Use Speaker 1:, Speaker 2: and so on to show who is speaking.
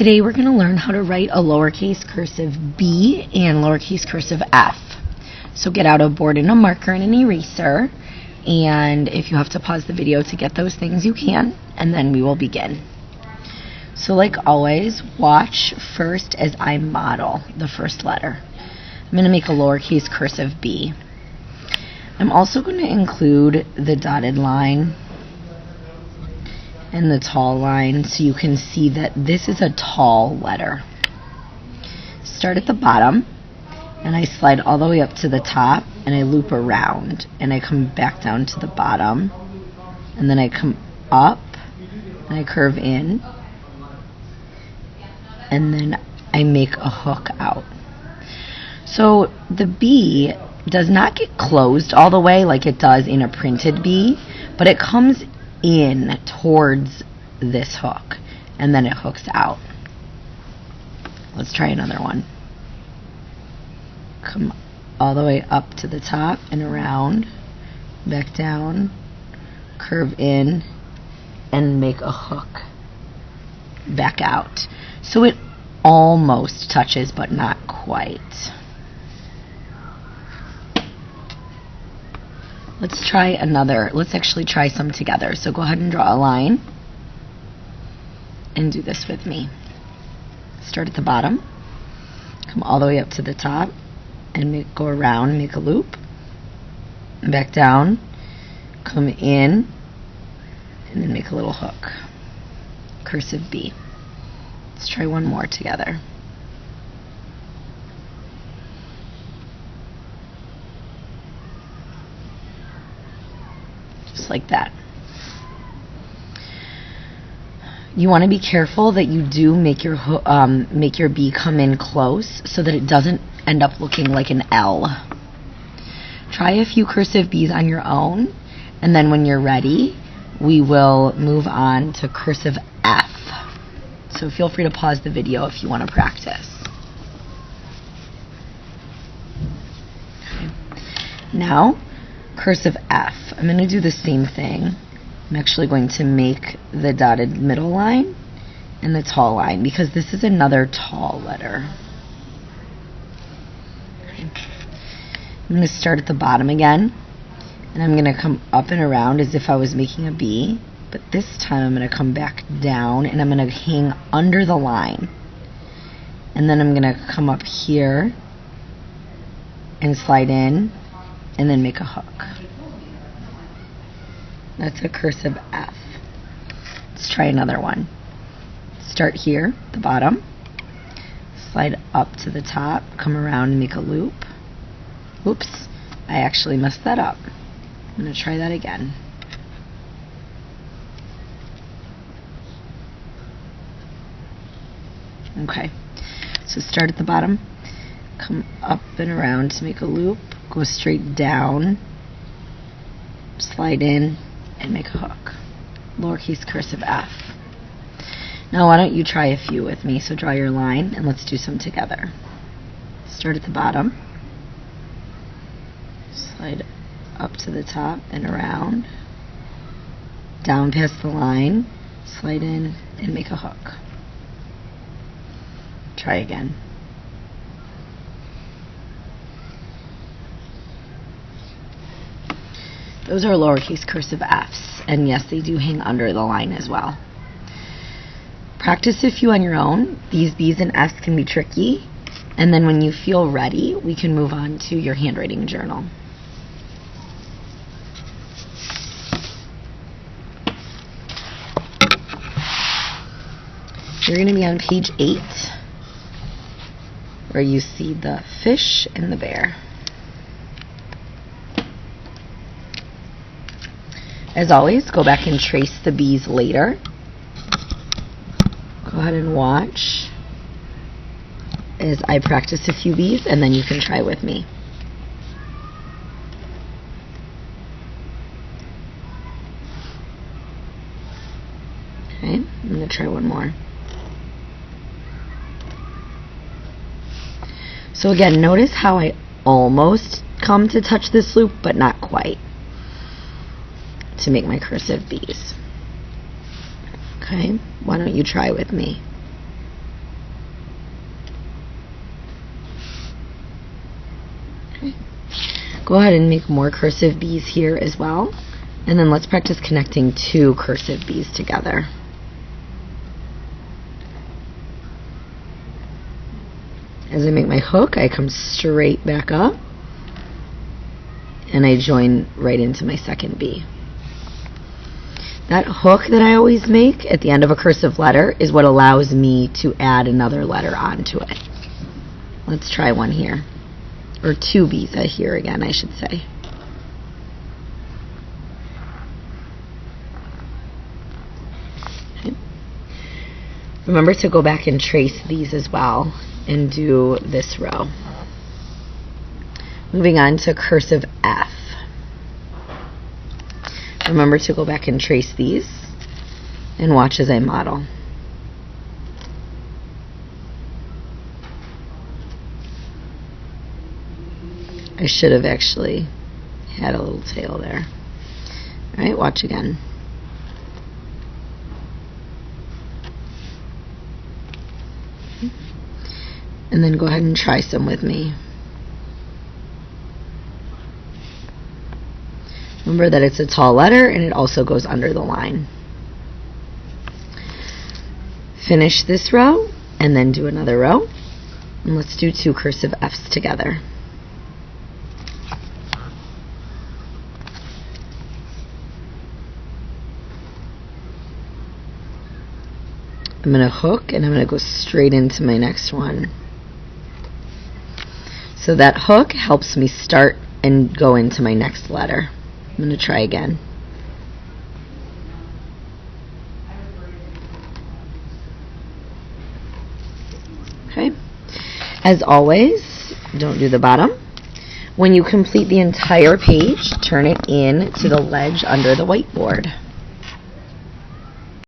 Speaker 1: Today we're going to learn how to write a lowercase cursive b and lowercase cursive f. So get out a board and a marker and an eraser, and if you have to pause the video to get those things you can, and then we will begin. So like always, watch first as I model the first letter. I'm going to make a lowercase cursive b. I'm also going to include the dotted line and the tall line so you can see that this is a tall letter. Start at the bottom and I slide all the way up to the top and I loop around and I come back down to the bottom and then I come up and I curve in and then I make a hook out. So the B does not get closed all the way like it does in a printed B, but it comes in towards this hook and then it hooks out. Let's try another one. Come all the way up to the top and around, back down, curve in, and make a hook back out. So it almost touches but not quite. Let's try another. Let's actually try some together. So go ahead and draw a line and do this with me. Start at the bottom, come all the way up to the top, and go around, make a loop, back down, come in, and then make a little hook. Cursive B. Let's try one more together. Just like that. You want to be careful that you do make your B come in close so that it doesn't end up looking like an L. Try a few cursive B's on your own, and then when you're ready, we will move on to cursive F. So feel free to pause the video if you want to practice. Okay. Now, cursive F. I'm going to do the same thing. I'm actually going to make the dotted middle line and the tall line because this is another tall letter. Okay. I'm going to start at the bottom again and I'm going to come up and around as if I was making a B, but this time I'm going to come back down and I'm going to hang under the line, and then I'm going to come up here and slide in and then make a hook. That's a cursive F. Let's try another one. Start here, the bottom, slide up to the top, come around and make a loop. Oops, I actually messed that up. I'm going to try that again. Okay, so start at the bottom, come up and around to make a loop, go straight down, slide in, and make a hook. Lowercase cursive F. Now why don't you try a few with me? So draw your line and let's do some together. Start at the bottom, slide up to the top and around, down past the line, slide in and make a hook. Try again. Those are lowercase cursive F's, and yes, they do hang under the line as well. Practice a few on your own. These B's and F's can be tricky, and then when you feel ready, we can move on to your handwriting journal. You're going to be on page 8, where you see the fish and the bear. As always, go back and trace the B's later. Go ahead and watch as I practice a few B's, and then you can try with me. Okay, I'm going to try one more. So again, notice how I almost come to touch this loop, but not quite, to make my cursive B's. Okay, why don't you try with me? Go ahead and make more cursive B's here as well. And then let's practice connecting 2 cursive B's together. As I make my hook, I come straight back up and I join right into my second B. That hook that I always make at the end of a cursive letter is what allows me to add another letter onto it. Let's try one here. Or 2 B's here again, I should say. Okay. Remember to go back and trace these as well and do this row. Moving on to cursive F. Remember to go back and trace these and watch as I model. I should have actually had a little tail there. Alright, watch again. And then go ahead and try some with me. Remember that it's a tall letter and it also goes under the line. Finish this row and then do another row. And let's do 2 cursive F's together. I'm going to hook and I'm going to go straight into my next one. So that hook helps me start and go into my next letter. I'm going to try again. Okay. As always, don't do the bottom. When you complete the entire page, turn it in to the ledge under the whiteboard.